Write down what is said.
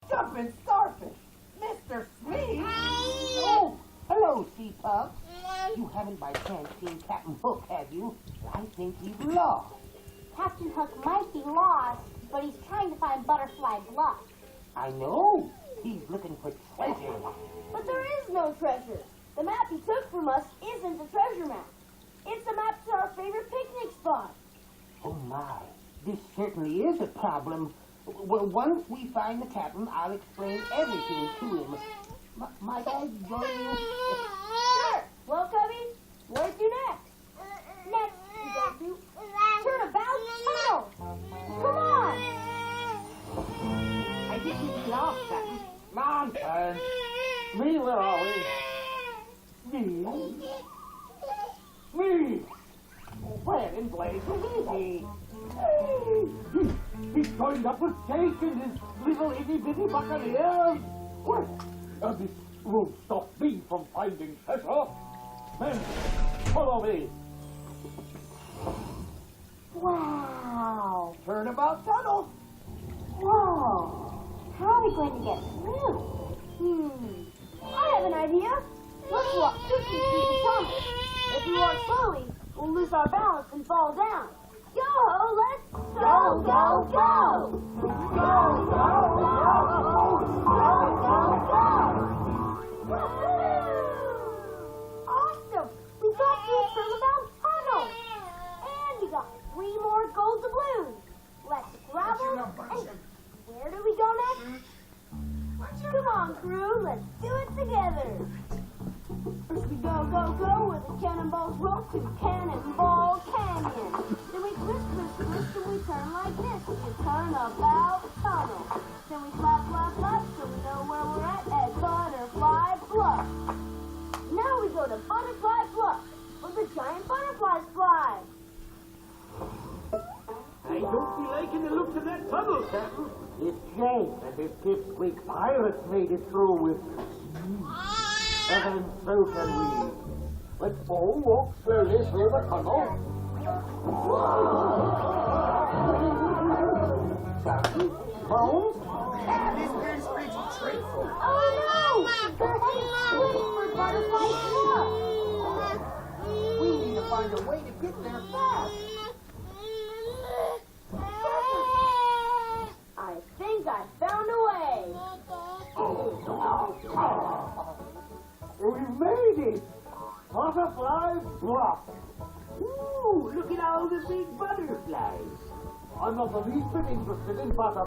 Jumping starfish! Mr. Sweet! Oh, hello, Sea Puff. You haven't by chance seen Captain Hook, have you? I think he's lost. Captain Hook might be lost, but he's trying to find Butterfly Bluff. I know. He's looking for treasure. But there is no treasure. The map he took from us isn't a treasure map. It's a map to our favorite picnic spot. Oh, my. This certainly is a problem. Well, once we find the captain, I'll explain everything to him. Might I join you? Sure. Well, Cubby, where to next? Next, we go to Turnabout Tunnel. Come on. I think he's lost, Captain. Nonsense. Me, where are we? Me. Where in blazes is he? He's joined up with Jake and his little itty-bitty buccaneers. What? This won't stop me from finding treasure. Men, follow me. Wow. Turnabout tunnel. Whoa. How are we going to get through? I have an idea. Let's walk quickly through the tunnel. If we walk slowly, we'll lose our balance and fall down. Yo, let's go, go, go! Go, go, go! Go, go, go! Awesome! We got through the Turnabout Tunnel! And we got 3 more gold doubloons. Let's grab them. Hey, where do we go next? Come on, crew, let's do it together. First we go, go, go, where the cannonballs roll to Cannonball Canyon. Then we twist, twist, twist, and we turn like this. It's Turnabout Tunnel. Then we flap, flap, flap, so we know where we're at Butterfly Bluff. Now we go to Butterfly Bluff, where the giant butterflies fly. I don't be liking the looks of that tunnel, Captain. It's Jake and his pipsqueak pirates made it through with and so can we. Let's all walk slowly through the tunnel. Captain, Bones? This bird's pretty dreadful. Oh no! They're headed for Butterfly Bluff. We need to find a way to get there fast. I think I found a way. We made it! Butterfly Bluff. Ooh, look at all the big butterflies. I'm not the least bit interested in butterflies.